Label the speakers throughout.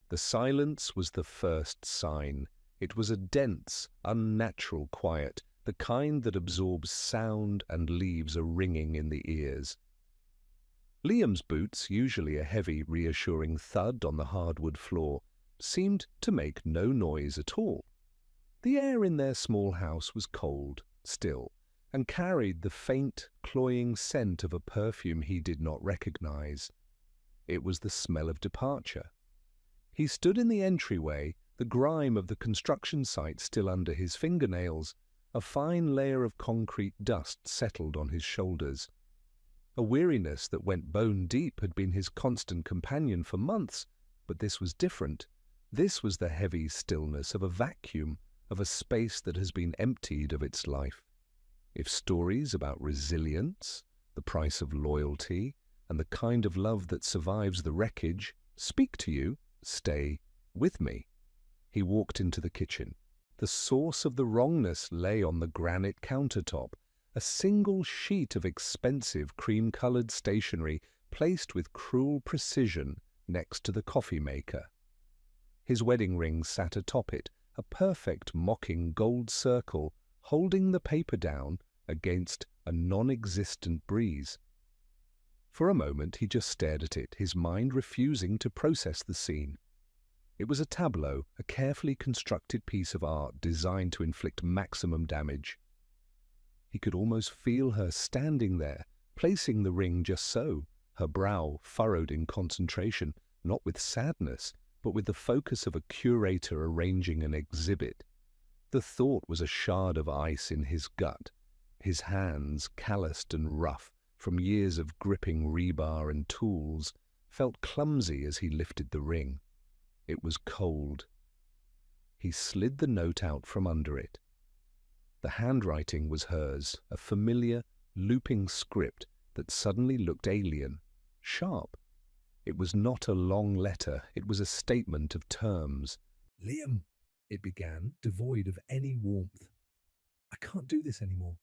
Speaker 1: The silence was the first sign. It was a dense, unnatural quiet, the kind that absorbs sound and leaves a ringing in the ears. Liam's boots, usually a heavy, reassuring thud on the hardwood floor, seemed to make no noise at all. The air in their small house was cold, still, and carried the faint, cloying scent of a perfume he did not recognize. It was the smell of departure. He stood in the entryway, the grime of the construction site still under his fingernails. A fine layer of concrete dust settled on his shoulders. A weariness that went bone deep had been his constant companion for months, but this was different. This was the heavy stillness of a vacuum, of a space that has been emptied of its life. If stories about resilience, the price of loyalty, and the kind of love that survives the wreckage speak to you, stay with me. He walked into the kitchen. The source of the wrongness lay on the granite countertop, a single sheet of expensive cream-colored stationery placed with cruel precision next to the coffee maker. His wedding ring sat atop it, a perfect mocking gold circle holding the paper down against a non-existent breeze. For a moment he just stared at it, his mind refusing to process the scene. It was a tableau, a carefully constructed piece of art designed to inflict maximum damage. He could almost feel her standing there, placing the ring just so, her brow furrowed in concentration, not with sadness, but with the focus of a curator arranging an exhibit. The thought was a shard of ice in his gut, his hands, calloused and rough from years of gripping rebar and tools, felt clumsy as he lifted the ring. It was cold. He slid the note out from under it. The handwriting was hers, a familiar, looping script that suddenly looked alien, sharp. It was not a long letter, it was a statement of terms.
Speaker 2: "Liam," it began, devoid of any warmth. "I can't do this anymore.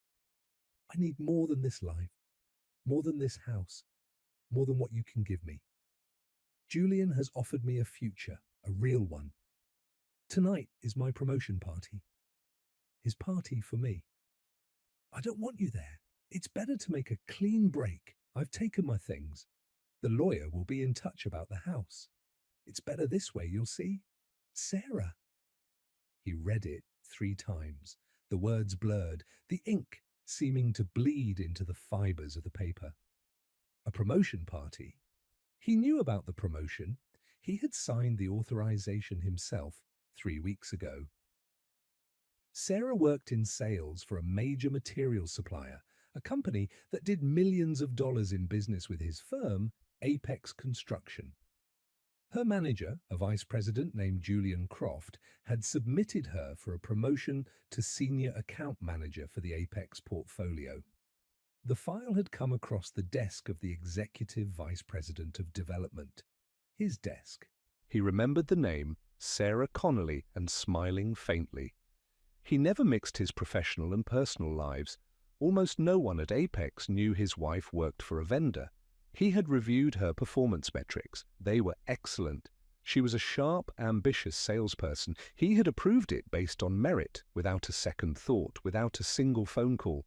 Speaker 2: I need more than this life, more than this house, more than what you can give me. Julian has offered me a future, a real one. Tonight is my promotion party. His party for me. I don't want you there. It's better to make a clean break. I've taken my things. The lawyer will be in touch about the house. It's better this way, you'll see. Sarah." He read it 3 times, the words blurred, the ink seeming to bleed into the fibers of the paper. A promotion party? He knew about the promotion. He had signed the authorization himself 3 weeks ago. Sarah worked in sales for a major materials supplier, a company that did millions of dollars in business with his firm, Apex Construction. Her manager, a vice president named Julian Croft, had submitted her for a promotion to senior account manager for the Apex portfolio. The file had come across the desk of the executive vice president of development, his desk.
Speaker 1: He remembered the name, Sarah Connolly, and smiling faintly. He never mixed his professional and personal lives. Almost no one at Apex knew his wife worked for a vendor. He had reviewed her performance metrics. They were excellent. She was a sharp, ambitious salesperson. He had approved it based on merit, without a second thought, without a single phone call.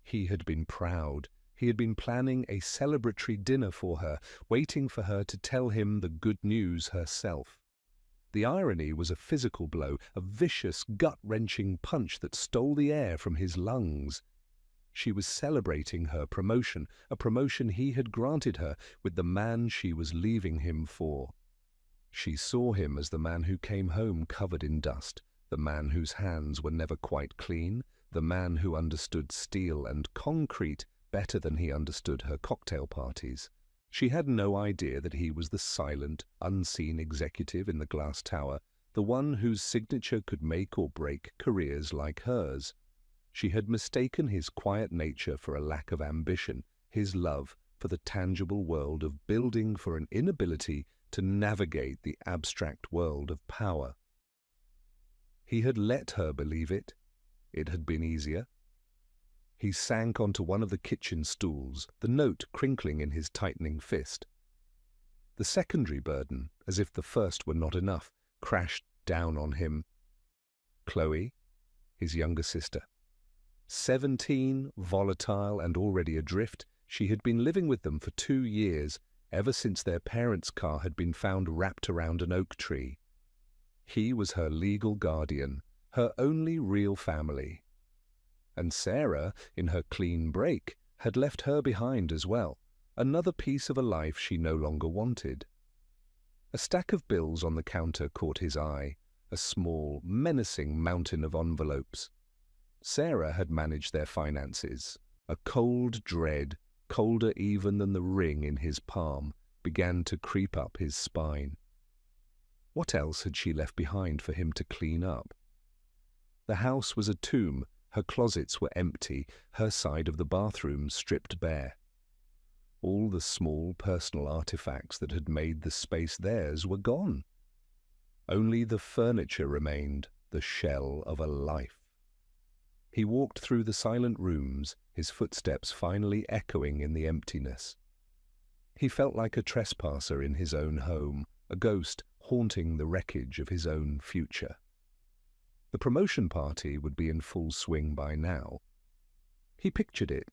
Speaker 1: He had been proud. He had been planning a celebratory dinner for her, waiting for her to tell him the good news herself. The irony was a physical blow, a vicious, gut-wrenching punch that stole the air from his lungs. She was celebrating her promotion, a promotion he had granted her, with the man she was leaving him for. She saw him as the man who came home covered in dust, the man whose hands were never quite clean, the man who understood steel and concrete better than he understood her cocktail parties. She had no idea that he was the silent, unseen executive in the glass tower, the one whose signature could make or break careers like hers. She had mistaken his quiet nature for a lack of ambition, his love for the tangible world of building for an inability to navigate the abstract world of power. He had let her believe it. It had been easier. He sank onto one of the kitchen stools, the note crinkling in his tightening fist. The secondary burden, as if the first were not enough, crashed down on him. Chloe, his younger sister. 17, volatile and already adrift, she had been living with them for 2 years, ever since their parents' car had been found wrapped around an oak tree. He was her legal guardian, her only real family. And Sarah, in her clean break, had left her behind as well, another piece of a life she no longer wanted. A stack of bills on the counter caught his eye, a small, menacing mountain of envelopes. Sarah had managed their finances. A cold dread, colder even than the ring in his palm, began to creep up his spine. What else had she left behind for him to clean up? The house was a tomb. Her closets were empty, her side of the bathroom stripped bare. All the small personal artifacts that had made the space theirs were gone. Only the furniture remained, the shell of a life. He walked through the silent rooms, his footsteps finally echoing in the emptiness. He felt like a trespasser in his own home, a ghost haunting the wreckage of his own future. The promotion party would be in full swing by now. He pictured it,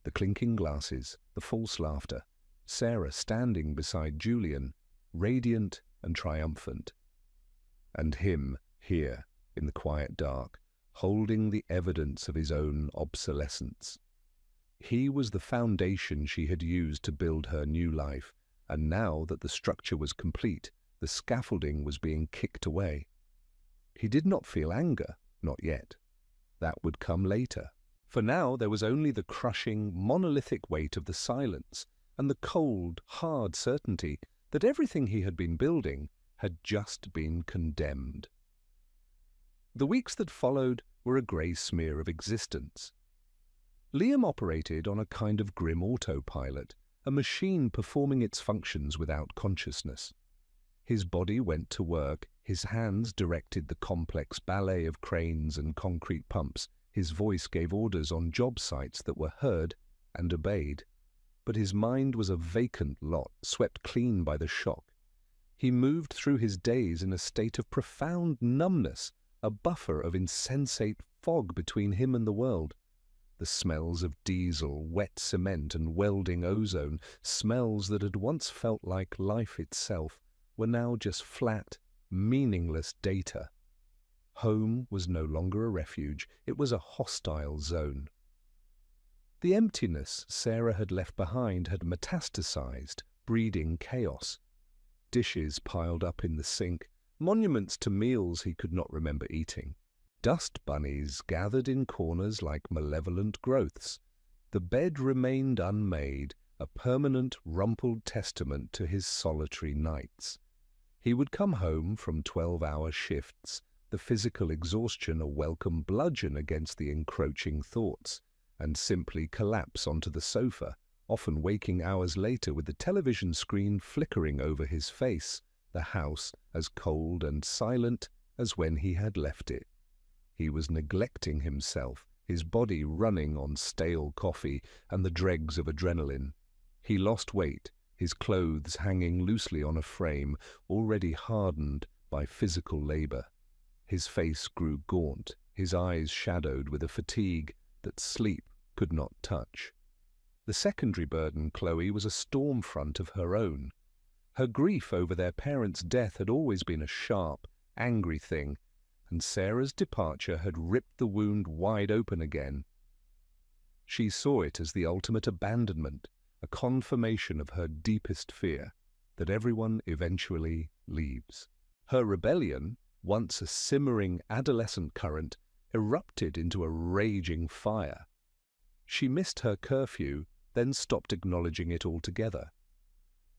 Speaker 1: the clinking glasses, the false laughter, Sarah standing beside Julian, radiant and triumphant. And him, here, in the quiet dark, holding the evidence of his own obsolescence. He was the foundation she had used to build her new life, and now that the structure was complete, the scaffolding was being kicked away. He did not feel anger, not yet. That would come later. For now there was only the crushing, monolithic weight of the silence, and the cold, hard certainty that everything he had been building had just been condemned. The weeks that followed were a grey smear of existence. Liam operated on a kind of grim autopilot, a machine performing its functions without consciousness. His body went to work, his hands directed the complex ballet of cranes and concrete pumps, his voice gave orders on job sites that were heard and obeyed. But his mind was a vacant lot, swept clean by the shock. He moved through his days in a state of profound numbness, a buffer of insensate fog between him and the world. The smells of diesel, wet cement and welding ozone, smells that had once felt like life itself, were now just flat, meaningless data. Home was no longer a refuge, it was a hostile zone. The emptiness Sarah had left behind had metastasized, breeding chaos. Dishes piled up in the sink, monuments to meals he could not remember eating. Dust bunnies gathered in corners like malevolent growths. The bed remained unmade, a permanent, rumpled testament to his solitary nights. He would come home from 12-hour shifts, the physical exhaustion a welcome bludgeon against the encroaching thoughts, and simply collapse onto the sofa, often waking hours later with the television screen flickering over his face, the house as cold and silent as when he had left it. He was neglecting himself, his body running on stale coffee and the dregs of adrenaline. He lost weight, his clothes hanging loosely on a frame, already hardened by physical labor. His face grew gaunt, his eyes shadowed with a fatigue that sleep could not touch. The secondary burden, Chloe, was a storm front of her own. Her grief over their parents' death had always been a sharp, angry thing, and Sarah's departure had ripped the wound wide open again. She saw it as the ultimate abandonment, a confirmation of her deepest fear, that everyone eventually leaves. Her rebellion, once a simmering adolescent current, erupted into a raging fire. She missed her curfew, then stopped acknowledging it altogether.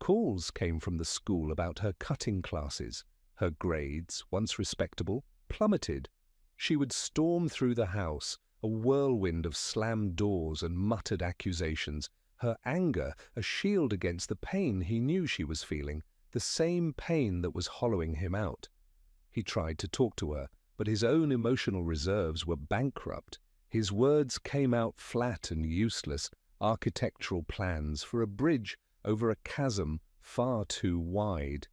Speaker 1: Calls came from the school about her cutting classes. Her grades, once respectable, plummeted. She would storm through the house, a whirlwind of slammed doors and muttered accusations, her anger a shield against the pain he knew she was feeling, the same pain that was hollowing him out. He tried to talk to her, but his own emotional reserves were bankrupt. His words came out flat and useless, architectural plans for a bridge over a chasm far too wide.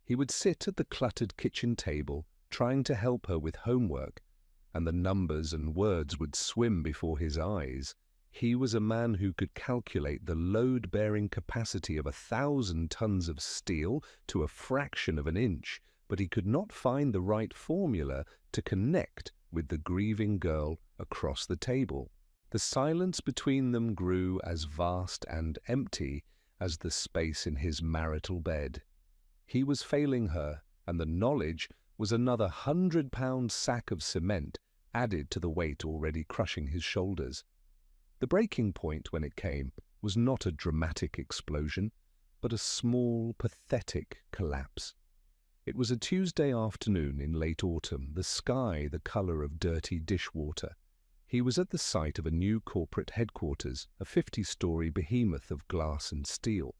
Speaker 1: He would sit at the cluttered kitchen table, trying to help her with homework, and the numbers and words would swim before his eyes. He was a man who could calculate the load-bearing capacity of 1,000 tons of steel to a fraction of an inch, but he could not find the right formula to connect with the grieving girl across the table. The silence between them grew as vast and empty as the space in his marital bed. He was failing her, and the knowledge was another 100-pound sack of cement added to the weight already crushing his shoulders. The breaking point, when it came, was not a dramatic explosion, but a small, pathetic collapse. It was a Tuesday afternoon in late autumn, the sky the color of dirty dishwater. He was at the site of a new corporate headquarters, a 50-story behemoth of glass and steel.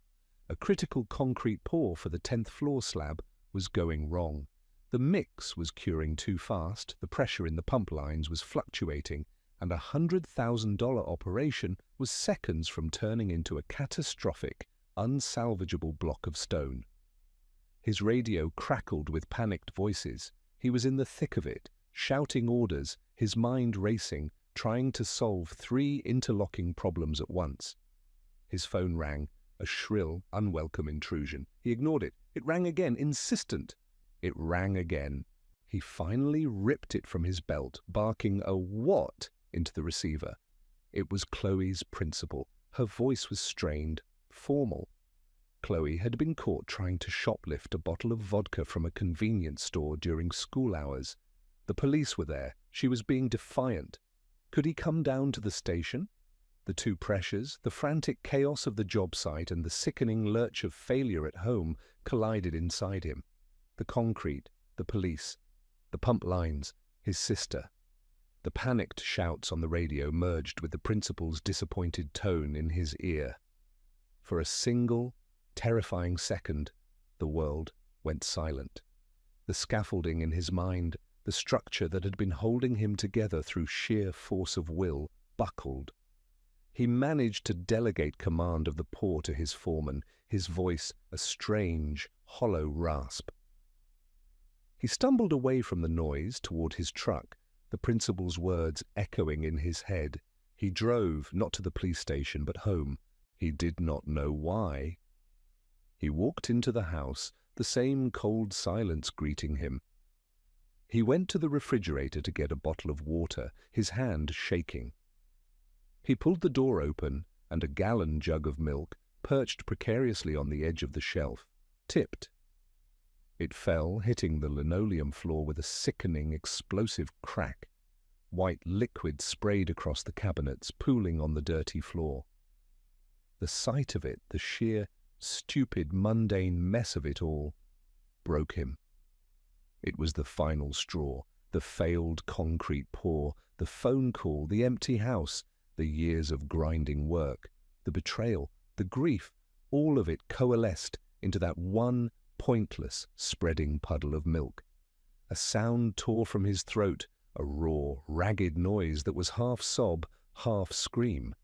Speaker 1: A critical concrete pour for the 10th floor slab was going wrong. The mix was curing too fast, the pressure in the pump lines was fluctuating, and a $100,000 operation was seconds from turning into a catastrophic, unsalvageable block of stone. His radio crackled with panicked voices. He was in the thick of it, shouting orders, his mind racing, trying to solve 3 interlocking problems at once. His phone rang, a shrill, unwelcome intrusion. He ignored it. It rang again, insistent. It rang again. He finally ripped it from his belt, barking a "what" into the receiver. It was Chloe's principal. Her voice was strained, formal. Chloe had been caught trying to shoplift a bottle of vodka from a convenience store during school hours. The police were there. She was being defiant. Could he come down to the station? The two pressures, the frantic chaos of the job site and the sickening lurch of failure at home, collided inside him. The concrete, the police, the pump lines, his sister. The panicked shouts on the radio merged with the principal's disappointed tone in his ear. For a single, terrifying second, the world went silent. The scaffolding in his mind, the structure that had been holding him together through sheer force of will, buckled. He managed to delegate command of the pour to his foreman, his voice a strange, hollow rasp. He stumbled away from the noise toward his truck, the principal's words echoing in his head. He drove, not to the police station, but home. He did not know why. He walked into the house, the same cold silence greeting him. He went to the refrigerator to get a bottle of water, his hand shaking. He pulled the door open, and a gallon jug of milk, perched precariously on the edge of the shelf, tipped. It fell, hitting the linoleum floor with a sickening, explosive crack. White liquid sprayed across the cabinets, pooling on the dirty floor. The sight of it, the sheer, stupid, mundane mess of it all, broke him. It was the final straw, the failed concrete pour, the phone call, the empty house, the years of grinding work, the betrayal, the grief, all of it coalesced into that one pointless, spreading puddle of milk. A sound tore from his throat, a raw, ragged noise that was half sob, half scream.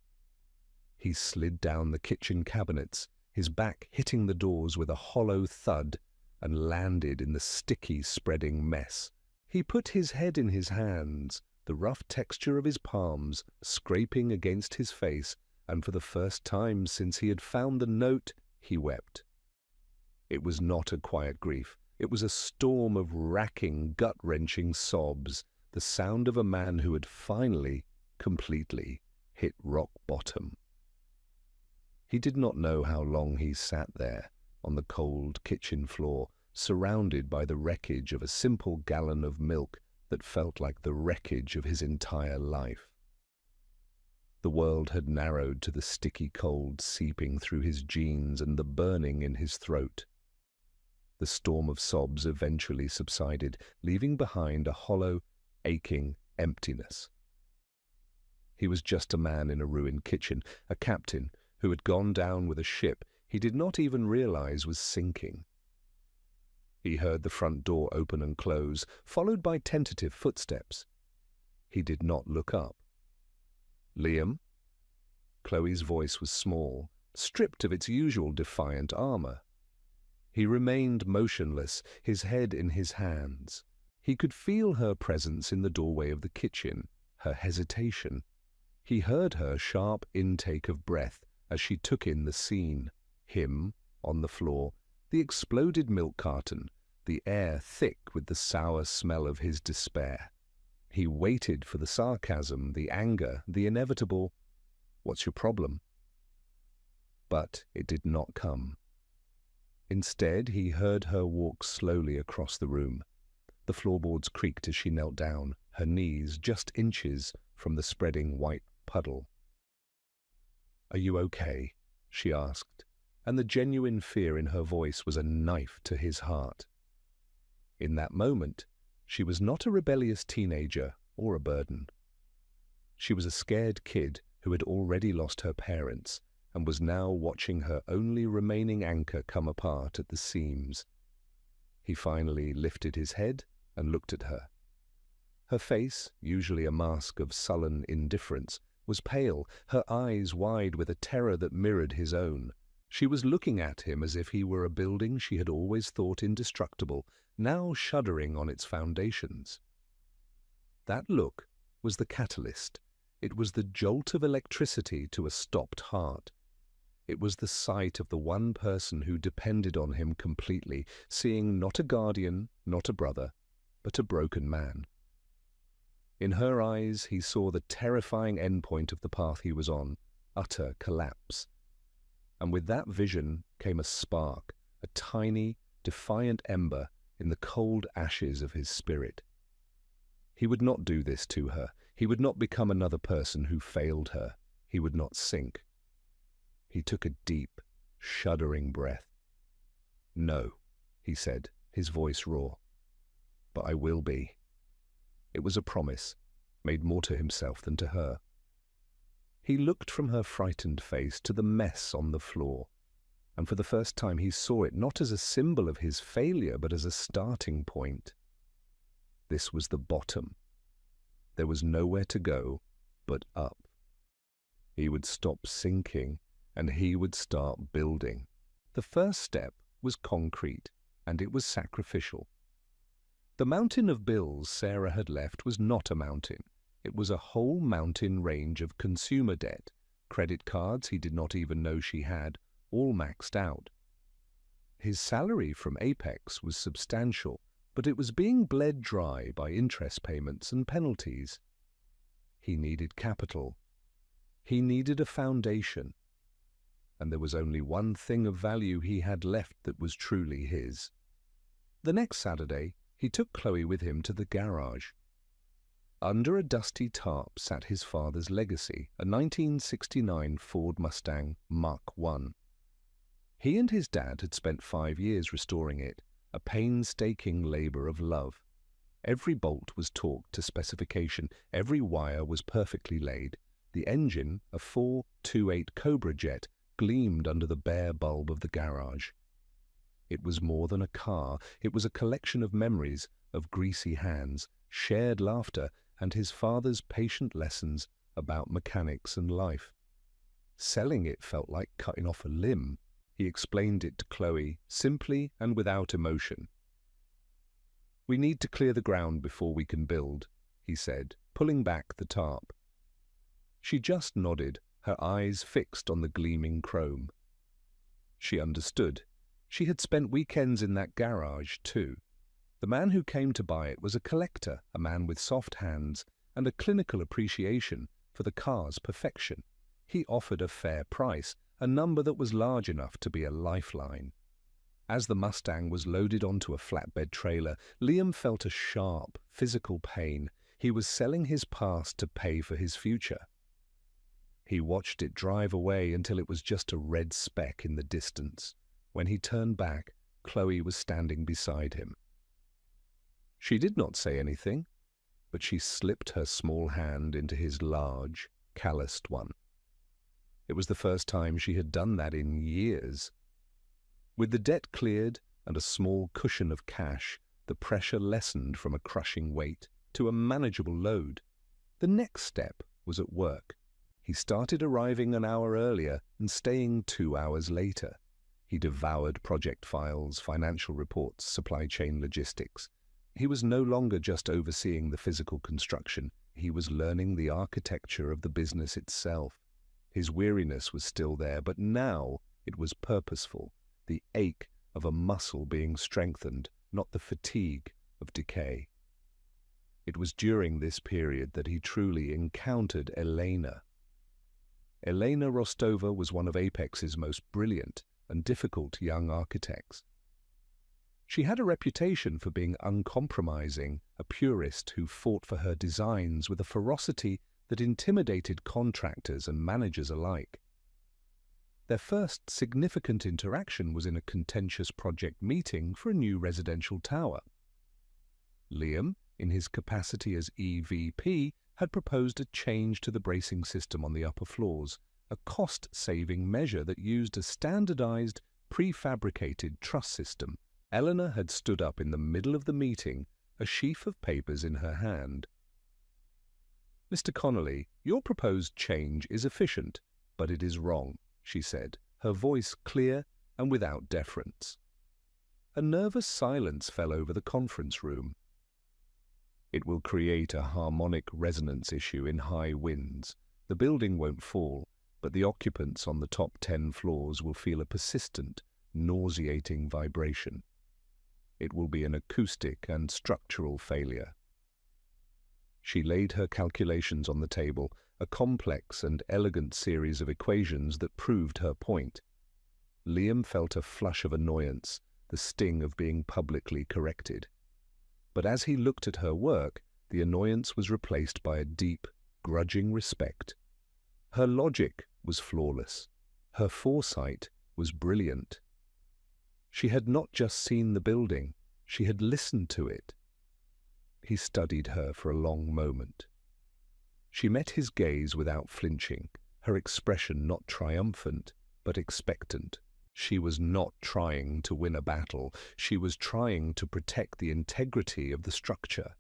Speaker 1: He slid down the kitchen cabinets, his back hitting the doors with a hollow thud, and landed in the sticky, spreading mess. He put his head in his hands, the rough texture of his palms scraping against his face, and for the first time since he had found the note, he wept. It was not a quiet grief. It was a storm of racking, gut-wrenching sobs, the sound of a man who had finally, completely, hit rock bottom. He did not know how long he sat there, on the cold kitchen floor, surrounded by the wreckage of a simple gallon of milk that felt like the wreckage of his entire life. The world had narrowed to the sticky cold seeping through his jeans and the burning in his throat. The storm of sobs eventually subsided, leaving behind a hollow, aching emptiness. He was just a man in a ruined kitchen, a captain who had gone down with a ship he did not even realize was sinking. He heard the front door open and close, followed by tentative footsteps. He did not look up. "Liam?" Chloe's voice was small, stripped of its usual defiant armor. He remained motionless, his head in his hands. He could feel her presence in the doorway of the kitchen, her hesitation. He heard her sharp intake of breath as she took in the scene. Him, on the floor, the exploded milk carton, the air thick with the sour smell of his despair. He waited for the sarcasm, the anger, the inevitable, "What's your problem?" But it did not come. Instead, he heard her walk slowly across the room. The floorboards creaked as she knelt down, her knees just inches from the spreading white puddle. "Are you okay?" she asked, and the genuine fear in her voice was a knife to his heart. In that moment, she was not a rebellious teenager or a burden. She was a scared kid who had already lost her parents and was now watching her only remaining anchor come apart at the seams. He finally lifted his head and looked at her. Her face, usually a mask of sullen indifference, was pale, her eyes wide with a terror that mirrored his own. She was looking at him as if he were a building she had always thought indestructible, now shuddering on its foundations. That look was the catalyst. It was the jolt of electricity to a stopped heart. It was the sight of the one person who depended on him completely, seeing not a guardian, not a brother, but a broken man. In her eyes, he saw the terrifying endpoint of the path he was on, utter collapse. And with that vision came a spark, a tiny, defiant ember in the cold ashes of his spirit. He would not do this to her. He would not become another person who failed her. He would not sink. He took a deep, shuddering breath. "No," he said, his voice raw. "But I will be." It was a promise, made more to himself than to her. He looked from her frightened face to the mess on the floor, and for the first time he saw it not as a symbol of his failure, but as a starting point. This was the bottom. There was nowhere to go but up. He would stop sinking, and he would start building. The first step was concrete, and it was sacrificial. The mountain of bills Sarah had left was not a mountain. It was a whole mountain range of consumer debt, credit cards he did not even know she had, all maxed out. His salary from Apex was substantial, but it was being bled dry by interest payments and penalties. He needed capital. He needed a foundation. And there was only one thing of value he had left that was truly his. The next Saturday, he took Chloe with him to the garage. Under a dusty tarp sat his father's legacy, a 1969 Ford Mustang Mach 1. He and his dad had spent 5 years restoring it, a painstaking labor of love. Every bolt was torqued to specification, every wire was perfectly laid. The engine, a 428 Cobra jet, gleamed under the bare bulb of the garage. It was more than a car, it was a collection of memories, of greasy hands, shared laughter, and his father's patient lessons about mechanics and life. Selling it felt like cutting off a limb. He explained it to Chloe, simply and without emotion. "We need to clear the ground before we can build," he said, pulling back the tarp. She just nodded, her eyes fixed on the gleaming chrome. She understood. She had spent weekends in that garage, too. The man who came to buy it was a collector, a man with soft hands and a clinical appreciation for the car's perfection. He offered a fair price, a number that was large enough to be a lifeline. As the Mustang was loaded onto a flatbed trailer, Liam felt a sharp, physical pain. He was selling his past to pay for his future. He watched it drive away until it was just a red speck in the distance. When he turned back, Chloe was standing beside him. She did not say anything, but she slipped her small hand into his large, calloused one. It was the first time she had done that in years. With the debt cleared and a small cushion of cash, the pressure lessened from a crushing weight to a manageable load. The next step was at work. He started arriving an hour earlier and staying 2 hours later. He devoured project files, financial reports, supply chain logistics. He was no longer just overseeing the physical construction. He was learning the architecture of the business itself. His weariness was still there, but now it was purposeful, the ache of a muscle being strengthened, not the fatigue of decay. It was during this period that he truly encountered Elena. Elena Rostova was one of Apex's most brilliant and difficult young architects. She had a reputation for being uncompromising, a purist who fought for her designs with a ferocity that intimidated contractors and managers alike. Their first significant interaction was in a contentious project meeting for a new residential tower. Liam, in his capacity as EVP, had proposed a change to the bracing system on the upper floors, a cost-saving measure that used a standardized, prefabricated truss system. Eleanor had stood up in the middle of the meeting, a sheaf of papers in her hand. "Mr. Connolly, your proposed change is efficient, but it is wrong," she said, her voice clear and without deference. A nervous silence fell over the conference room. "It will create a harmonic resonance issue in high winds. The building won't fall, but the occupants on the top 10 floors will feel a persistent, nauseating vibration. It will be an acoustic and structural failure." She laid her calculations on the table, a complex and elegant series of equations that proved her point. Liam felt a flush of annoyance, the sting of being publicly corrected. But as he looked at her work, the annoyance was replaced by a deep, grudging respect. Her logic was flawless. Her foresight was brilliant. She had not just seen the building, she had listened to it. He studied her for a long moment. She met his gaze without flinching, her expression not triumphant, but expectant. She was not trying to win a battle, she was trying to protect the integrity of the structure.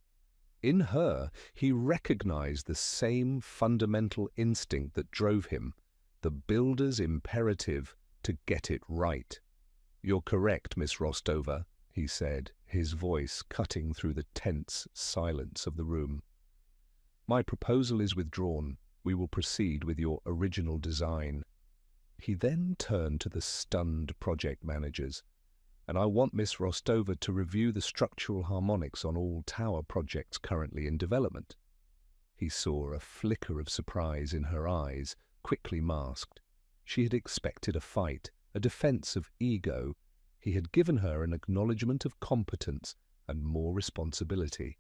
Speaker 1: In her, he recognized the same fundamental instinct that drove him, the builder's imperative to get it right. "You're correct, Miss Rostova," he said, his voice cutting through the tense silence of the room. "My proposal is withdrawn. We will proceed with your original design." He then turned to the stunned project managers. "And I want Miss Rostova to review the structural harmonics on all tower projects currently in development." He saw a flicker of surprise in her eyes, quickly masked. She had expected a fight, a defense of ego. He had given her an acknowledgement of competence and more responsibility.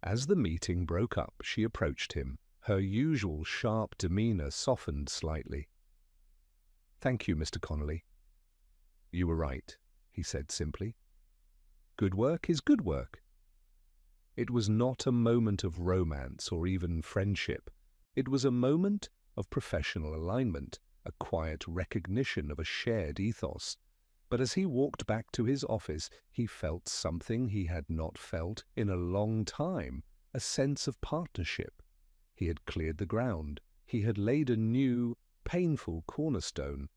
Speaker 1: As the meeting broke up, she approached him. Her usual sharp demeanor softened slightly. "Thank you, Mr. Connolly." "You were right," he said simply. "Good work is good work." It was not a moment of romance or even friendship. It was a moment of professional alignment, a quiet recognition of a shared ethos. But as he walked back to his office, he felt something he had not felt in a long time, a sense of partnership. He had cleared the ground. He had laid a new, painful cornerstone.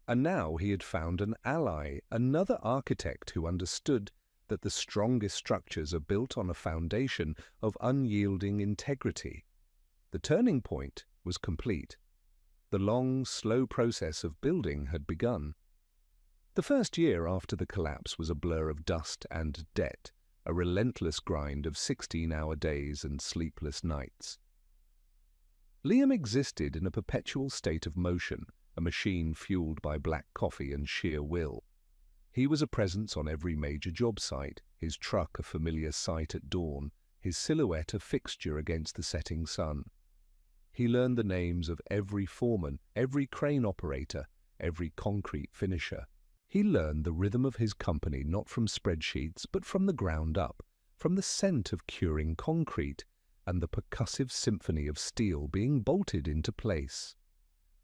Speaker 1: And now he had found an ally, another architect who understood that the strongest structures are built on a foundation of unyielding integrity. The turning point was complete. The long, slow process of building had begun. The first year after the collapse was a blur of dust and debt, a relentless grind of 16-hour days and sleepless nights. Liam existed in a perpetual state of motion, a machine fueled by black coffee and sheer will. He was a presence on every major job site, his truck a familiar sight at dawn, his silhouette a fixture against the setting sun. He learned the names of every foreman, every crane operator, every concrete finisher. He learned the rhythm of his company not from spreadsheets, but from the ground up, from the scent of curing concrete and the percussive symphony of steel being bolted into place.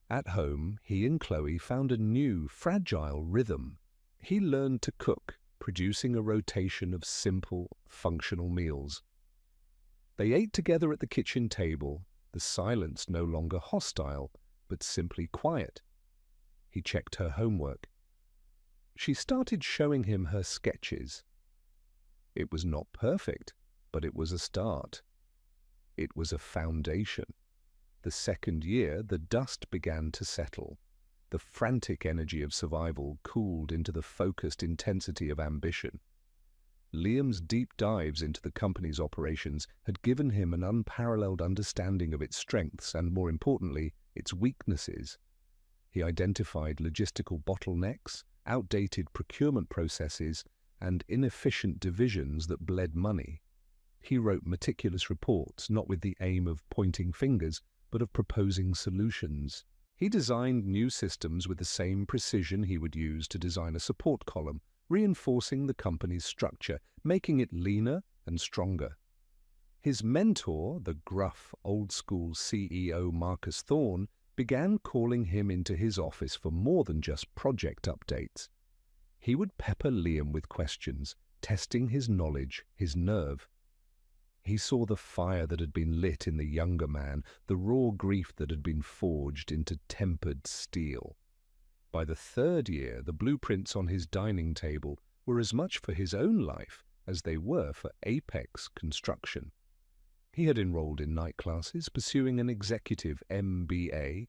Speaker 1: At home, he and Chloe found a new, fragile rhythm. He learned to cook, producing a rotation of simple, functional meals. They ate together at the kitchen table, the silence no longer hostile, but simply quiet. He checked her homework. She started showing him her sketches. It was not perfect, but it was a start. It was a foundation. The second year, the dust began to settle. The frantic energy of survival cooled into the focused intensity of ambition. Liam's deep dives into the company's operations had given him an unparalleled understanding of its strengths and, more importantly, its weaknesses. He identified logistical bottlenecks, outdated procurement processes, and inefficient divisions that bled money. He wrote meticulous reports, not with the aim of pointing fingers, but of proposing solutions. He designed new systems with the same precision he would use to design a support column, reinforcing the company's structure, making it leaner and stronger. His mentor, the gruff, old-school CEO Marcus Thorne, began calling him into his office for more than just project updates. He would pepper Liam with questions, testing his knowledge, his nerve. He saw the fire that had been lit in the younger man, the raw grief that had been forged into tempered steel. By the third year, the blueprints on his dining table were as much for his own life as they were for Apex Construction. He had enrolled in night classes, pursuing an executive MBA.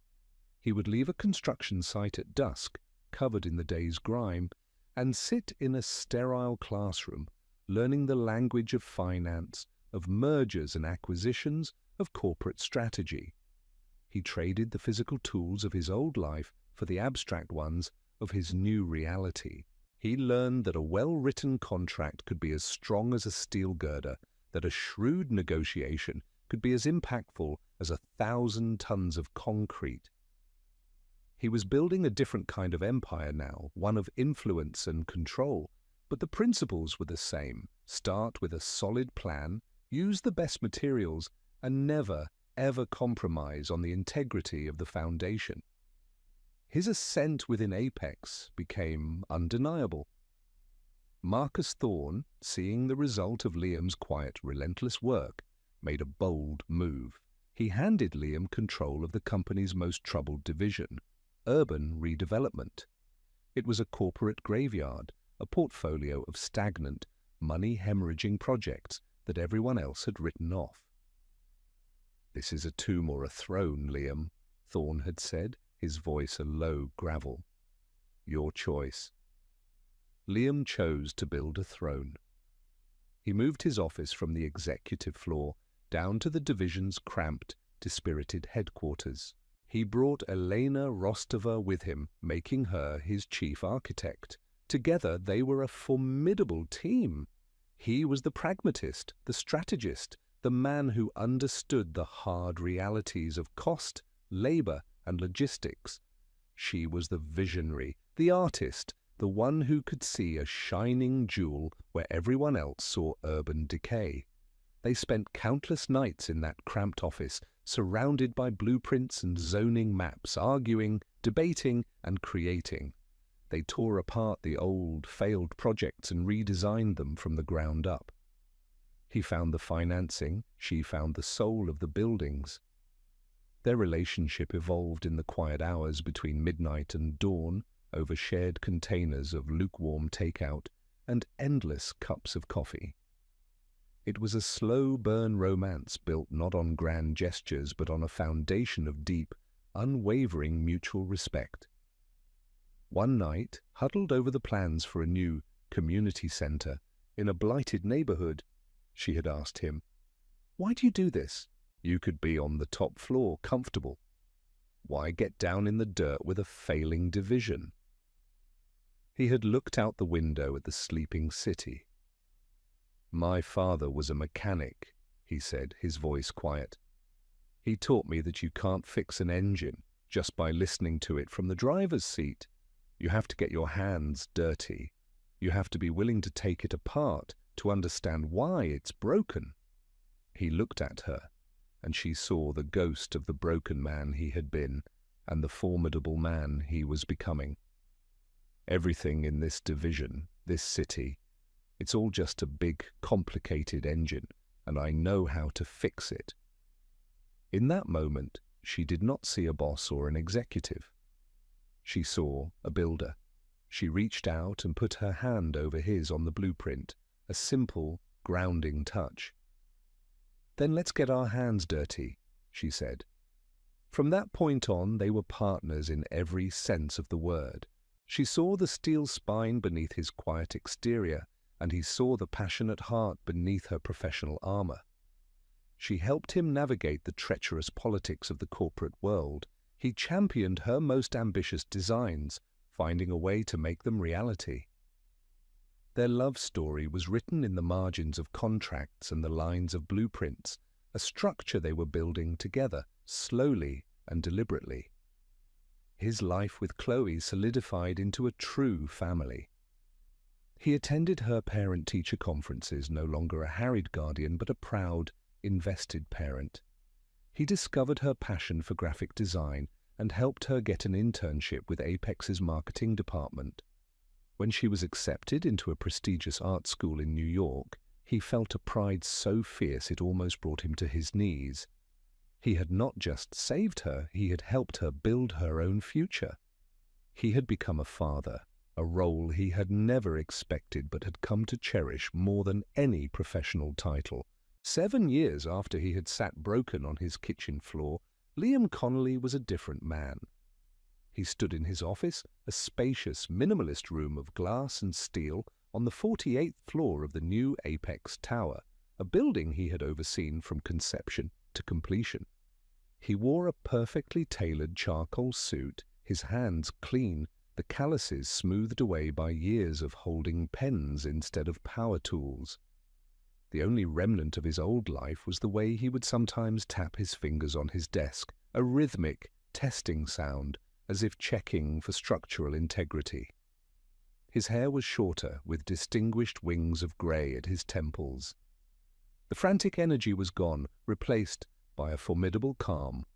Speaker 1: He would leave a construction site at dusk, covered in the day's grime, and sit in a sterile classroom, learning the language of finance, of mergers and acquisitions, of corporate strategy. He traded the physical tools of his old life for the abstract ones of his new reality. He learned that a well-written contract could be as strong as a steel girder, that a shrewd negotiation could be as impactful as 1,000 tons of concrete. He was building a different kind of empire now, one of influence and control, but the principles were the same. Start with a solid plan, use the best materials, and never, ever compromise on the integrity of the foundation. His ascent within Apex became undeniable. Marcus Thorne, seeing the result of Liam's quiet, relentless work, made a bold move. He handed Liam control of the company's most troubled division, urban redevelopment. It was a corporate graveyard, a portfolio of stagnant, money-hemorrhaging projects that everyone else had written off. "This is a tomb or a throne, Liam," Thorne had said, his voice a low gravel. "Your choice." Liam chose to build a throne. He moved his office from the executive floor down to the division's cramped, dispirited headquarters. He brought Elena Rostova with him, making her his chief architect. Together they were a formidable team. He was the pragmatist, the strategist, the man who understood the hard realities of cost, labor, and logistics. She was the visionary, the artist, the one who could see a shining jewel where everyone else saw urban decay. They spent countless nights in that cramped office, surrounded by blueprints and zoning maps, arguing, debating, and creating. They tore apart the old, failed projects and redesigned them from the ground up. He found the financing, she found the soul of the buildings. Their relationship evolved in the quiet hours between midnight and dawn, over shared containers of lukewarm takeout and endless cups of coffee. It was a slow-burn romance built not on grand gestures but on a foundation of deep, unwavering mutual respect. One night, huddled over the plans for a new community center in a blighted neighborhood, she had asked him, "Why do you do this? You could be on the top floor, comfortable. Why get down in the dirt with a failing division?" He had looked out the window at the sleeping city. "My father was a mechanic," he said, his voice quiet. "He taught me that you can't fix an engine just by listening to it from the driver's seat. You have to get your hands dirty. You have to be willing to take it apart to understand why it's broken." He looked at her, and she saw the ghost of the broken man he had been and the formidable man he was becoming. "Everything in this division, this city, it's all just a big, complicated engine, and I know how to fix it." In that moment, she did not see a boss or an executive. She saw a builder. She reached out and put her hand over his on the blueprint, a simple, grounding touch. "Then let's get our hands dirty," she said. From that point on, they were partners in every sense of the word. She saw the steel spine beneath his quiet exterior, and he saw the passionate heart beneath her professional armor. She helped him navigate the treacherous politics of the corporate world. He championed her most ambitious designs, finding a way to make them reality. Their love story was written in the margins of contracts and the lines of blueprints, a structure they were building together, slowly and deliberately. His life with Chloe solidified into a true family. He attended her parent-teacher conferences, no longer a harried guardian, but a proud, invested parent. He discovered her passion for graphic design and helped her get an internship with Apex's marketing department. When she was accepted into a prestigious art school in New York, he felt a pride so fierce it almost brought him to his knees. He had not just saved her, he had helped her build her own future. He had become a father, a role he had never expected but had come to cherish more than any professional title. 7 years after he had sat broken on his kitchen floor, Liam Connolly was a different man. He stood in his office, a spacious, minimalist room of glass and steel on the 48th floor of the new Apex Tower, a building he had overseen from conception to completion. He wore a perfectly tailored charcoal suit, his hands clean, the calluses smoothed away by years of holding pens instead of power tools. The only remnant of his old life was the way he would sometimes tap his fingers on his desk, a rhythmic, testing sound, as if checking for structural integrity. His hair was shorter, with distinguished wings of grey at his temples. The frantic energy was gone, replaced by a formidable calm.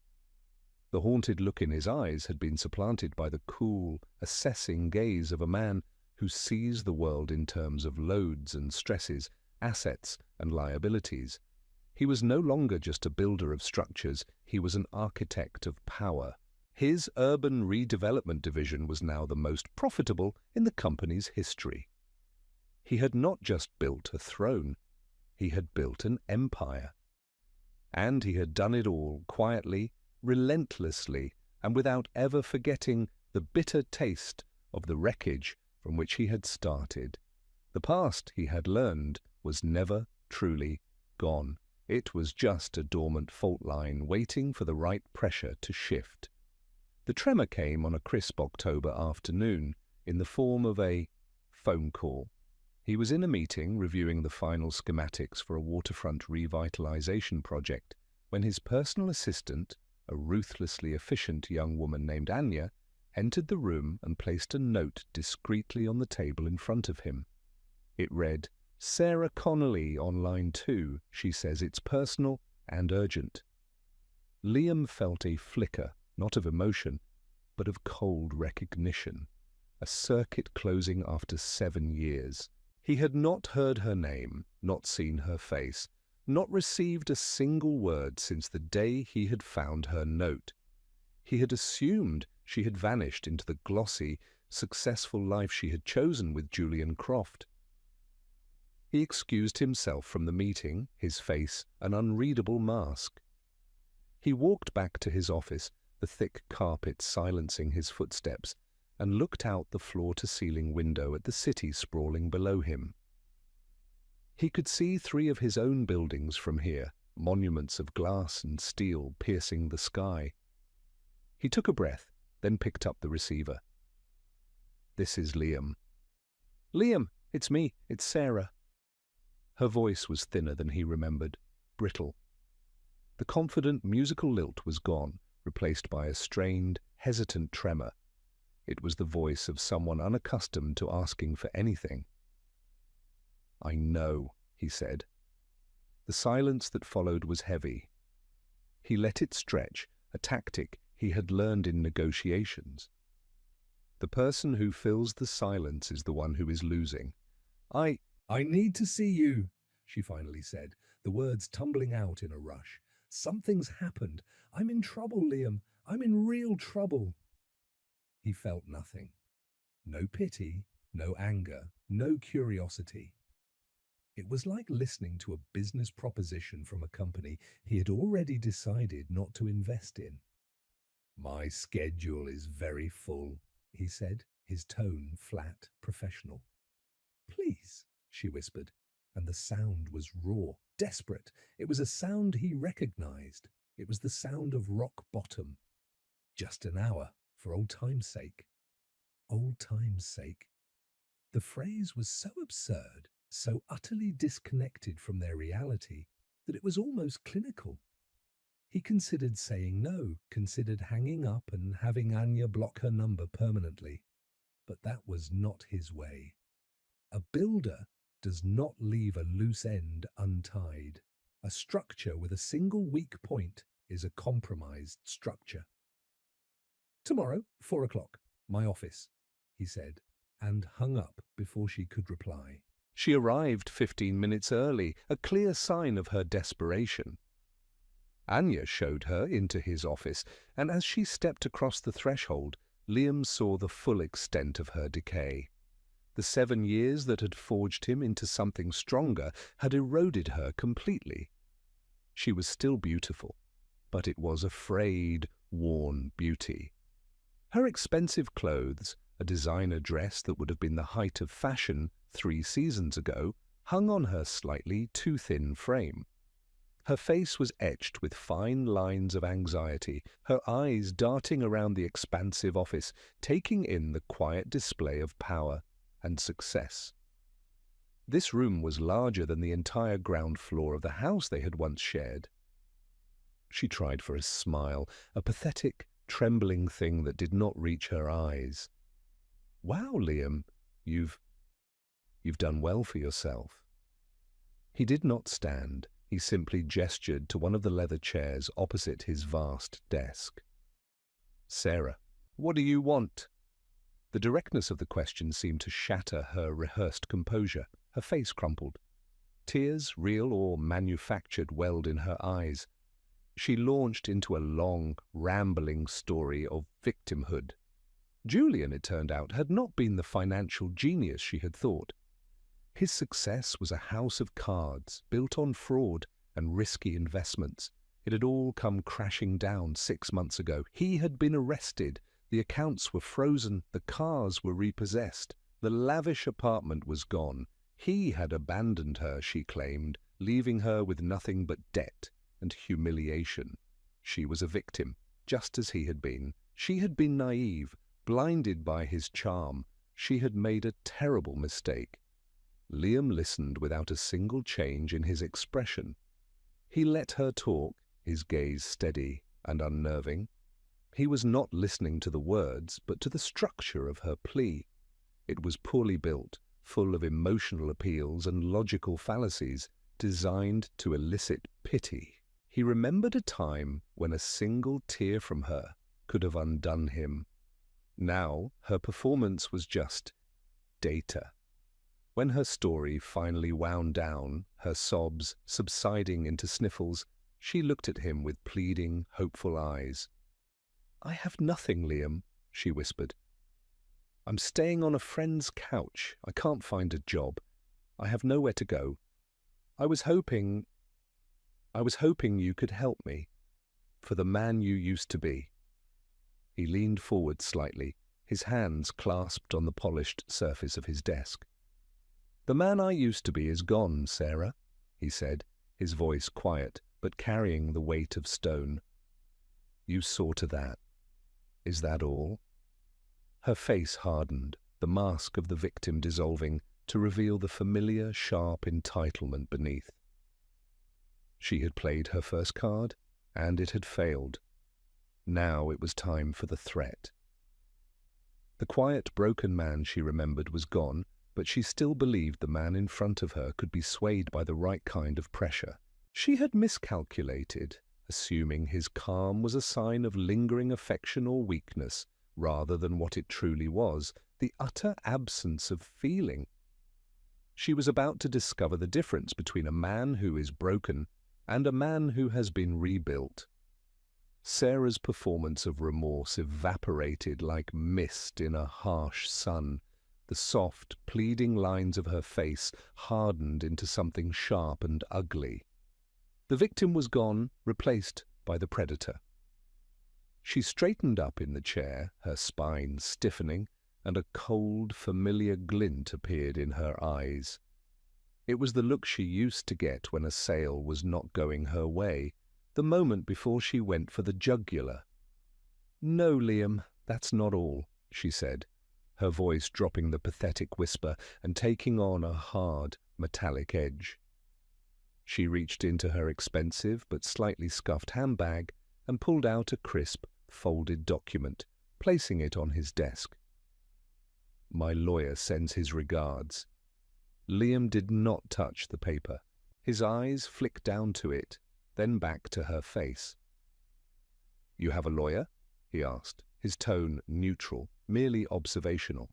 Speaker 1: The haunted look in his eyes had been supplanted by the cool, assessing gaze of a man who sees the world in terms of loads and stresses, assets and liabilities. He was no longer just a builder of structures, he was an architect of power. His urban redevelopment division was now the most profitable in the company's history. He had not just built a throne, he had built an empire. And he had done it all quietly, relentlessly, and without ever forgetting the bitter taste of the wreckage from which he had started. The past, he had learned, was never truly gone. It was just a dormant fault line waiting for the right pressure to shift. The tremor came on a crisp October afternoon in the form of a phone call. He was in a meeting reviewing the final schematics for a waterfront revitalization project when his personal assistant, a ruthlessly efficient young woman named Anya, entered the room and placed a note discreetly on the table in front of him. It read, "Sarah Connolly on line 2. She says it's personal and urgent." Liam felt a flicker, not of emotion, but of cold recognition, a circuit closing after 7 years. He had not heard her name, not seen her face, not received a single word since the day he had found her note. He had assumed she had vanished into the glossy, successful life she had chosen with Julian Croft. He excused himself from the meeting, his face an unreadable mask. He walked back to his office, the thick carpet silencing his footsteps, and looked out the floor-to-ceiling window at the city sprawling below him. He could see 3 of his own buildings from here, monuments of glass and steel piercing the sky. He took a breath, then picked up the receiver. "This is Liam." "Liam, it's me, it's Sarah." Her voice was thinner than he remembered, brittle. The confident musical lilt was gone, replaced by a strained, hesitant tremor. It was the voice of someone unaccustomed to asking for anything. "I know," he said. The silence that followed was heavy. He let it stretch, a tactic he had learned in negotiations. The person who fills the silence is the one who is losing.
Speaker 2: I need to see you," she finally said, the words tumbling out in a rush. "Something's happened. I'm in trouble, Liam. I'm in real trouble." He felt nothing. No pity, no anger, no curiosity. It was like listening to a business proposition from a company he had already decided not to invest in. My schedule is very full, he said, his tone flat, professional. Please, she whispered, and the sound was raw, desperate. It was a sound he recognized. It was the sound of rock bottom. Just an hour, for old time's sake. Old time's sake. The phrase was so absurd, so utterly disconnected from their reality, that it was almost clinical. He considered saying no, considered hanging up and having Anya block her number permanently. But that was not his way. A builder does not leave a loose end untied. A structure with a single weak point is a compromised structure. Tomorrow, 4 o'clock, my office, he said, and hung up before she could reply.
Speaker 1: She arrived 15 minutes early, a clear sign of her desperation. Anya showed her into his office, and as she stepped across the threshold, Liam saw the full extent of her decay. The 7 years that had forged him into something stronger had eroded her completely. She was still beautiful, but it was a frayed, worn beauty. Her expensive clothes, a designer dress that would have been the height of fashion 3 seasons ago, hung on her slightly too thin frame. Her face was etched with fine lines of anxiety, her eyes darting around the expansive office, taking in the quiet display of power and success. This room was larger than the entire ground floor of the house they had once shared. She tried for a smile, a pathetic, trembling thing that did not reach her eyes. Wow, Liam, you've done well for yourself. He did not stand. He simply gestured to one of the leather chairs opposite his vast desk. Sarah, what do you want? The directness of the question seemed to shatter her rehearsed composure. Her face crumpled. Tears, real or manufactured, welled in her eyes. She launched into a long, rambling story of victimhood. Julian, it turned out, had not been the financial genius she had thought. His success was a house of cards, built on fraud and risky investments. It had all come crashing down 6 months ago. He had been arrested. The accounts were frozen. The cars were repossessed. The lavish apartment was gone. He had abandoned her, she claimed, leaving her with nothing but debt and humiliation. She was a victim, just as he had been. She had been naive, blinded by his charm. She had made a terrible mistake. Liam listened without a single change in his expression. He let her talk, his gaze steady and unnerving. He was not listening to the words, but to the structure of her plea. It was poorly built, full of emotional appeals and logical fallacies, designed to elicit pity. He remembered a time when a single tear from her could have undone him. Now her performance was just data. When her story finally wound down, her sobs subsiding into sniffles, she looked at him with pleading, hopeful eyes. I have nothing, Liam, she whispered. I'm staying on a friend's couch. I can't find a job. I have nowhere to go. I was hoping you could help me, for the man you used to be. He leaned forward slightly, his hands clasped on the polished surface of his desk. The man I used to be is gone, Sarah, he said, his voice quiet, but carrying the weight of stone. You saw to that. Is that all? Her face hardened, the mask of the victim dissolving, to reveal the familiar, sharp entitlement beneath. She had played her first card, and it had failed. Now it was time for the threat. The quiet, broken man she remembered was gone, but she still believed the man in front of her could be swayed by the right kind of pressure. She had miscalculated, assuming his calm was a sign of lingering affection or weakness, rather than what it truly was, the utter absence of feeling. She was about to discover the difference between a man who is broken and a man who has been rebuilt. Sarah's performance of remorse evaporated like mist in a harsh sun. The soft, pleading lines of her face hardened into something sharp and ugly. The victim was gone, replaced by the predator. She straightened up in the chair, her spine stiffening, and a cold, familiar glint appeared in her eyes. It was the look she used to get when a sale was not going her way, the moment before she went for the jugular. "No, Liam, that's not all," she said, her voice dropping the pathetic whisper and taking on a hard, metallic edge. She reached into her expensive but slightly scuffed handbag and pulled out a crisp, folded document, placing it on his desk. "My lawyer sends his regards." Liam did not touch the paper. His eyes flicked down to it, then back to her face. "You have a lawyer?" he asked, his tone neutral, merely observational.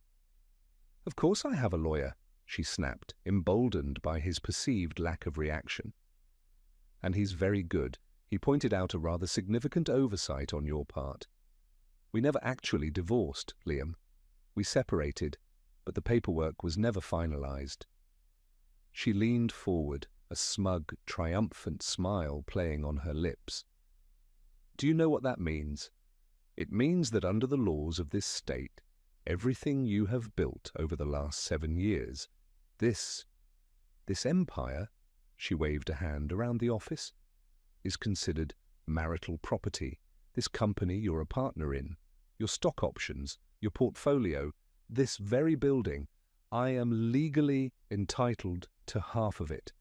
Speaker 1: "Of course I have a lawyer," she snapped, emboldened by his perceived lack of reaction. "And he's very good. He pointed out a rather significant oversight on your part. We never actually divorced, Liam. We separated, but the paperwork was never finalized." She leaned forward, a smug, triumphant smile playing on her lips. "Do you know what that means? It means that under the laws of this state, everything you have built over the last 7 years, this empire," she waved a hand around the office, "is considered marital property. This company you're a partner in, your stock options, your portfolio, this very building, I am legally entitled to half of it."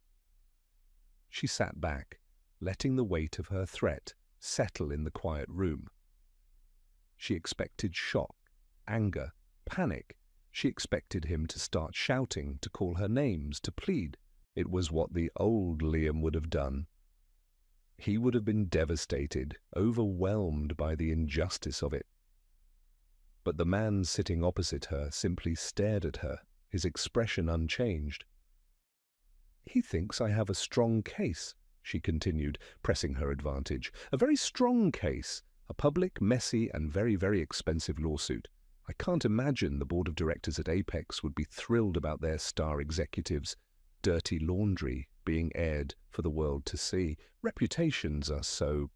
Speaker 1: She sat back, letting the weight of her threat settle in the quiet room. She expected shock, anger, panic. She expected him to start shouting, to call her names, to plead. It was what the old Liam would have done. He would have been devastated, overwhelmed by the injustice of it. But the man sitting opposite her simply stared at her, his expression unchanged. "He thinks I have a strong case," she continued, pressing her advantage. "A very strong case. A public, messy, and very, very expensive lawsuit. I can't imagine the board of directors at Apex would be thrilled about their star executives' dirty laundry being aired for the world to see. Reputations are so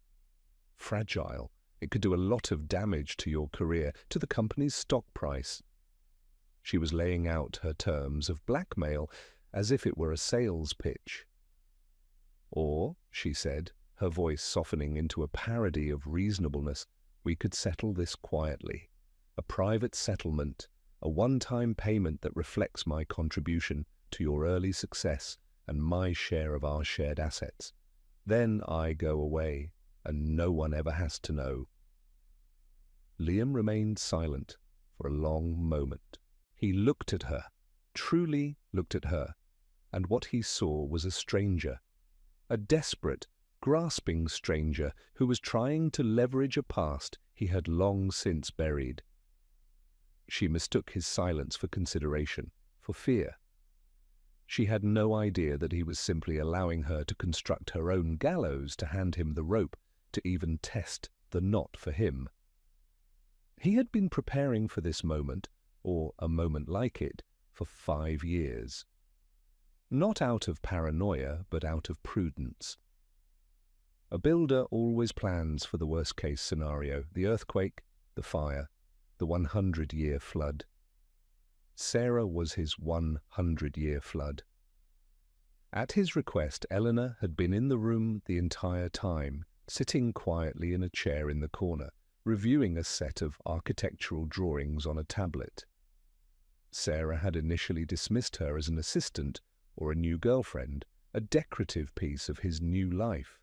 Speaker 1: fragile. It could do a lot of damage to your career, to the company's stock price." She was laying out her terms of blackmail as if it were a sales pitch. "Or," she said, her voice softening into a parody of reasonableness, "we could settle this quietly. A private settlement, a one-time payment that reflects my contribution to your early success and my share of our shared assets. Then I go away, and no one ever has to know." Liam remained silent for a long moment. He looked at her, truly looked at her, and what he saw was a stranger, a desperate, grasping stranger who was trying to leverage a past he had long since buried. She mistook his silence for consideration, for fear. She had no idea that he was simply allowing her to construct her own gallows to hand him the rope, to even test the knot for him. He had been preparing for this moment, or a moment like it, for 5 years. Not out of paranoia, but out of prudence. A builder always plans for the worst-case scenario, the earthquake, the fire, the 100-year flood. Sarah was his 100-year flood. At his request, Eleanor had been in the room the entire time, sitting quietly in a chair in the corner, reviewing a set of architectural drawings on a tablet. Sarah had initially dismissed her as an assistant or a new girlfriend, a decorative piece of his new life.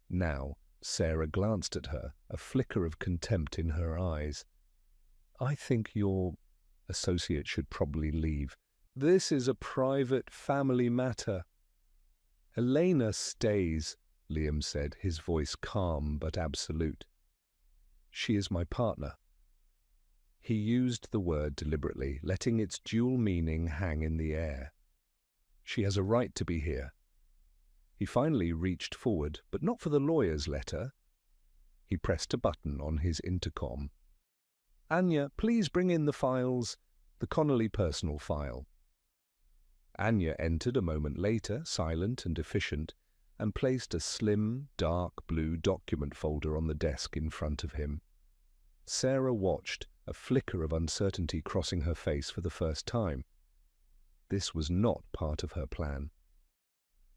Speaker 1: Now, Sarah glanced at her, a flicker of contempt in her eyes. "I think your associate should probably leave. This is a private family matter." "Elena stays," Liam said, his voice calm but absolute. "She is my partner." He used the word deliberately, letting its dual meaning hang in the air. "She has a right to be here." He finally reached forward, but not for the lawyer's letter. He pressed a button on his intercom. "Anya, please bring in the files, the Connolly personal file." Anya entered a moment later, silent and efficient, and placed a slim, dark blue document folder on the desk in front of him. Sarah watched, a flicker of uncertainty crossing her face for the first time. This was not part of her plan.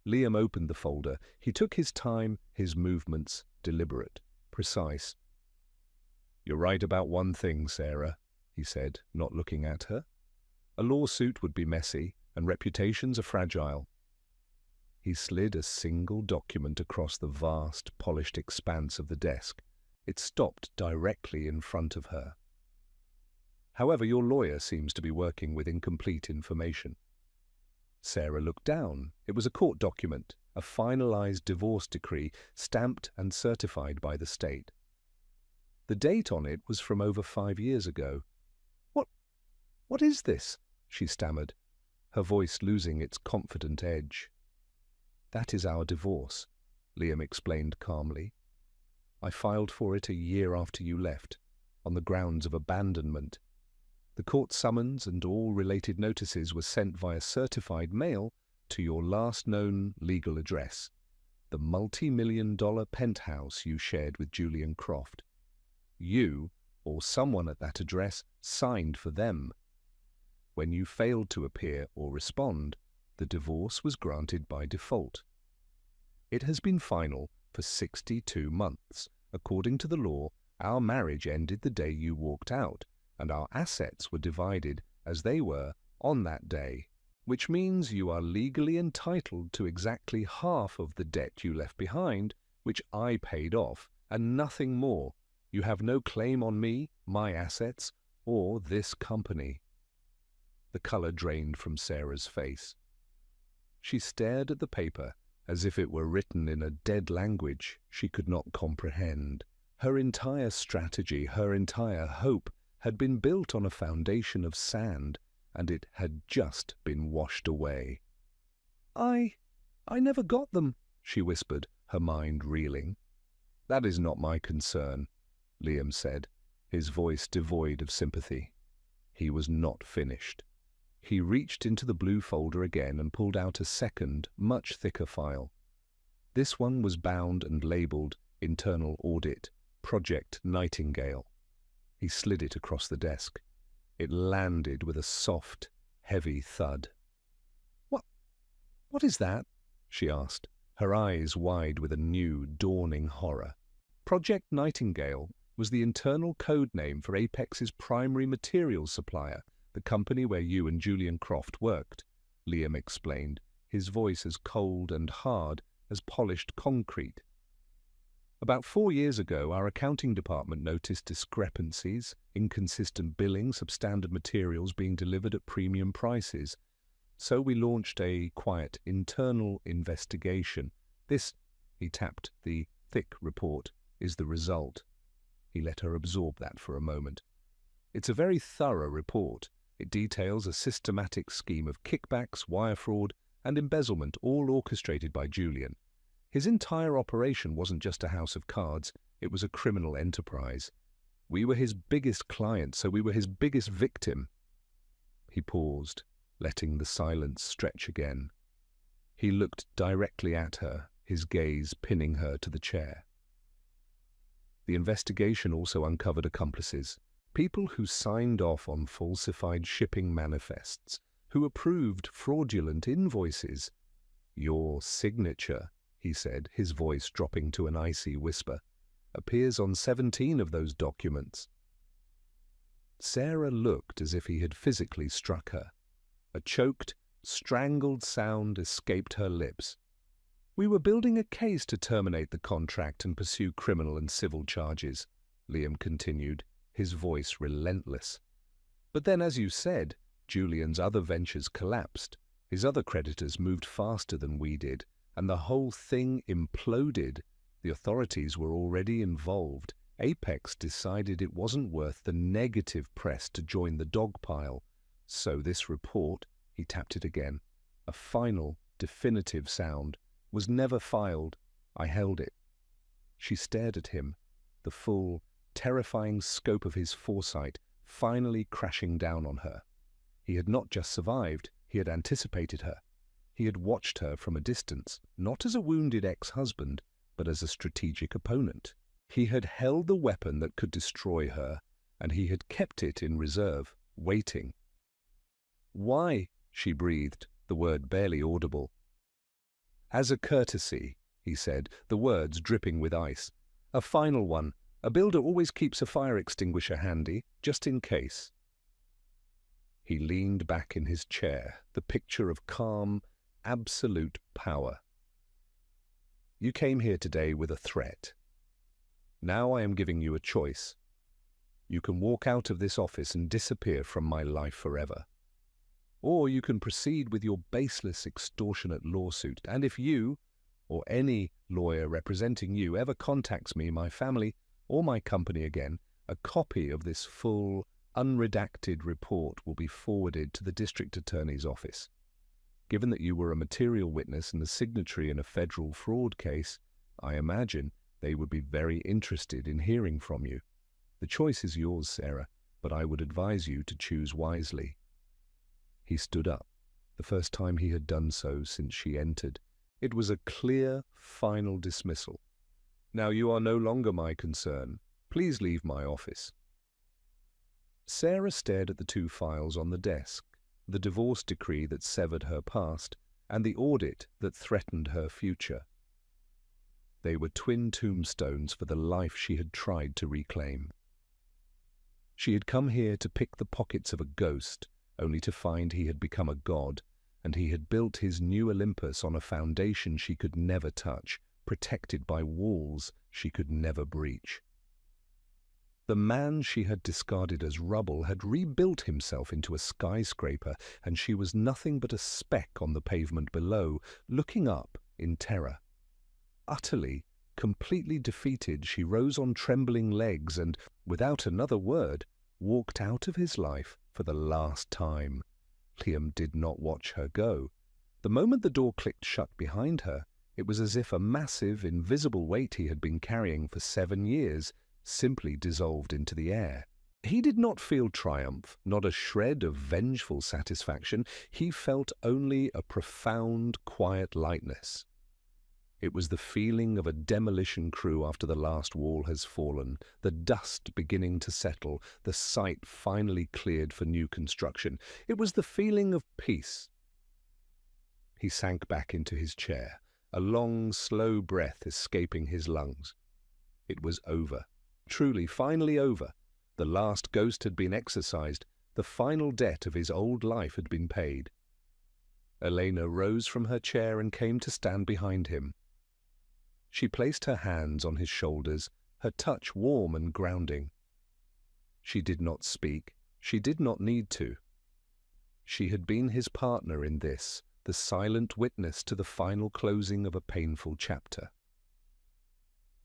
Speaker 1: Liam opened the folder. He took his time, his movements deliberate, precise. "You're right about one thing, Sarah," he said, not looking at her. "A lawsuit would be messy, and reputations are fragile." He slid a single document across the vast, polished expanse of the desk. It stopped directly in front of her. "However, your lawyer seems to be working with incomplete information." Sarah looked down. It was a court document, a finalized divorce decree, stamped and certified by the state. The date on it was from over 5 years ago. What is this?" she stammered, her voice losing its confident edge. "That is our divorce," Liam explained calmly. "I filed for it a year after you left, on the grounds of abandonment. The court summons and all related notices were sent via certified mail to your last known legal address, the multi-million-dollar penthouse you shared with Julian Croft. You, or someone at that address, signed for them. When you failed to appear or respond, the divorce was granted by default. It has been final for 62 months. According to the law, our marriage ended the day you walked out, and our assets were divided as they were on that day, which means you are legally entitled to exactly half of the debt you left behind, which I paid off, and nothing more. You have no claim on me, my assets, or this company." The color drained from Sarah's face. She stared at the paper as if it were written in a dead language she could not comprehend. Her entire strategy, her entire hope, had been built on a foundation of sand, and it had just been washed away. I never got them," she whispered, her mind reeling. "That is not my concern," Liam said, his voice devoid of sympathy. He was not finished. He reached into the blue folder again and pulled out a second, much thicker file. This one was bound and labeled Internal Audit, Project Nightingale. He slid it across the desk. It landed with a soft, heavy thud. What is that?" she asked, her eyes wide with a new, dawning horror. Project Nightingale was the internal code name for Apex's primary materials supplier, the company where you and Julian Croft worked, Liam explained, his voice as cold and hard as polished concrete. "About 4 years ago, our accounting department noticed discrepancies, inconsistent billing, substandard materials being delivered at premium prices. So we launched a quiet internal investigation. This," he tapped the thick report, "is the result." He let her absorb that for a moment. "It's a very thorough report. It details a systematic scheme of kickbacks, wire fraud, and embezzlement, all orchestrated by Julian. His entire operation wasn't just a house of cards, it was a criminal enterprise. We were his biggest client, so we were his biggest victim." He paused, letting the silence stretch again. He looked directly at her, his gaze pinning her to the chair. "The investigation also uncovered accomplices, people who signed off on falsified shipping manifests, who approved fraudulent invoices. Your signature," he said, his voice dropping to an icy whisper, "appears on 17 of those documents." Sarah looked as if he had physically struck her. A choked, strangled sound escaped her lips. "We were building a case to terminate the contract and pursue criminal and civil charges," Liam continued, his voice relentless. "But then, as you said, Julian's other ventures collapsed. His other creditors moved faster than we did, and the whole thing imploded. The authorities were already involved. Apex decided it wasn't worth the negative press to join the dog pile. So this report," he tapped it again, a final, definitive sound, "was never filed. I held it." She stared at him, the full, terrifying scope of his foresight finally crashing down on her. He had not just survived, he had anticipated her. He had watched her from a distance, not as a wounded ex-husband, but as a strategic opponent. He had held the weapon that could destroy her, and he had kept it in reserve, waiting. "Why?" she breathed, the word barely audible. "As a courtesy," he said, the words dripping with ice. "A final one. A builder always keeps a fire extinguisher handy, just in case." He leaned back in his chair, the picture of calm, absolute power. "You came here today with a threat. Now I am giving you a choice. You can walk out of this office and disappear from my life forever. Or you can proceed with your baseless, extortionate lawsuit, and if you, or any lawyer representing you, ever contacts me, my family, or my company again, a copy of this full, unredacted report will be forwarded to the district attorney's office. Given that you were a material witness and a signatory in a federal fraud case, I imagine they would be very interested in hearing from you. The choice is yours, Sarah, but I would advise you to choose wisely." He stood up, the first time he had done so since she entered. It was a clear, final dismissal. "Now you are no longer my concern. Please leave my office." Sarah stared at the two files on the desk, the divorce decree that severed her past, and the audit that threatened her future. They were twin tombstones for the life she had tried to reclaim. She had come here to pick the pockets of a ghost, only to find he had become a god, and he had built his new Olympus on a foundation she could never touch, protected by walls she could never breach. The man she had discarded as rubble had rebuilt himself into a skyscraper, and she was nothing but a speck on the pavement below, looking up in terror. Utterly, completely defeated, she rose on trembling legs and, without another word, walked out of his life for the last time. Liam did not watch her go. The moment the door clicked shut behind her, it was as if a massive, invisible weight he had been carrying for 7 years simply dissolved into the air. He did not feel triumph, not a shred of vengeful satisfaction. He felt only a profound, quiet lightness. It was the feeling of a demolition crew after the last wall has fallen, the dust beginning to settle, the site finally cleared for new construction. It was the feeling of peace. He sank back into his chair, a long, slow breath escaping his lungs. It was over. Truly, finally over. The last ghost had been exorcised. The final debt of his old life had been paid. Elena rose from her chair and came to stand behind him. She placed her hands on his shoulders, her touch warm and grounding. She did not speak. She did not need to. She had been his partner in this, the silent witness to the final closing of a painful chapter.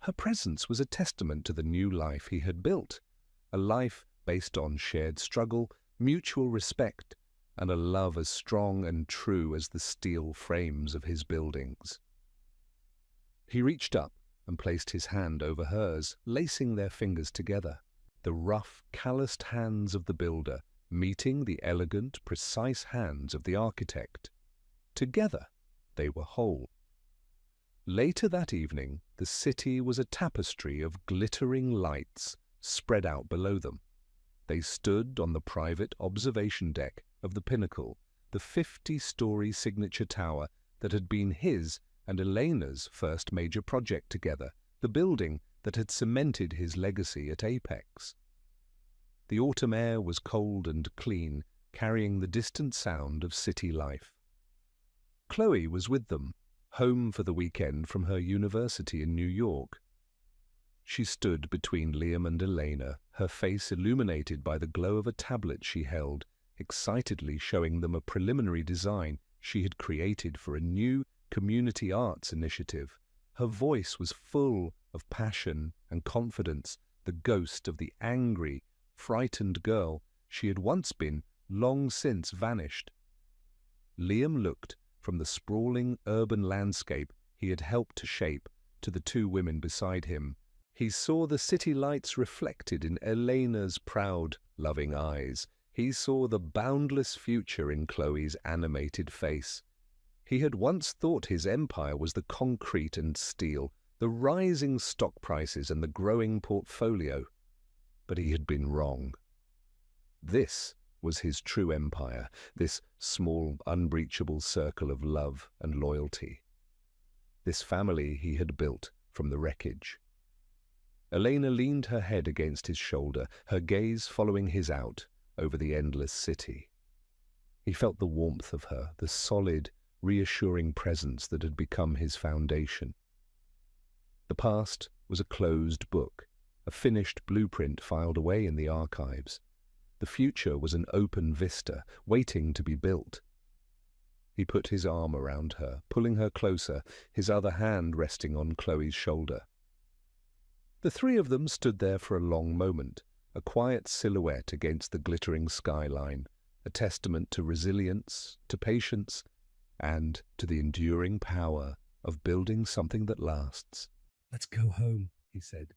Speaker 1: Her presence was a testament to the new life he had built, a life based on shared struggle, mutual respect, and a love as strong and true as the steel frames of his buildings. He reached up and placed his hand over hers, lacing their fingers together, the rough, calloused hands of the builder meeting the elegant, precise hands of the architect. Together, they were whole. Later that evening, the city was a tapestry of glittering lights spread out below them. They stood on the private observation deck of the Pinnacle, the 50-story signature tower that had been his and Elena's first major project together, the building that had cemented his legacy at Apex. The autumn air was cold and clean, carrying the distant sound of city life. Chloe was with them, home for the weekend from her university in New York. She stood between Liam and Elena, her face illuminated by the glow of a tablet she held, excitedly showing them a preliminary design she had created for a new community arts initiative. Her voice was full of passion and confidence, the ghost of the angry, frightened girl she had once been, long since vanished. Liam looked from the sprawling urban landscape he had helped to shape to the two women beside him. He saw the city lights reflected in Elena's proud, loving eyes. He saw the boundless future in Chloe's animated face. He had once thought his empire was the concrete and steel, the rising stock prices and the growing portfolio. But he had been wrong. This was his true empire, this small, unbreachable circle of love and loyalty. This family he had built from the wreckage. Elena leaned her head against his shoulder, her gaze following his out over the endless city. He felt the warmth of her, the solid, reassuring presence that had become his foundation. The past was a closed book, a finished blueprint filed away in the archives. The future was an open vista, waiting to be built. He put his arm around her, pulling her closer, his other hand resting on Chloe's shoulder. The three of them stood there for a long moment, a quiet silhouette against the glittering skyline, a testament to resilience, to patience, and to the enduring power of building something that lasts.
Speaker 2: Let's go home, he said.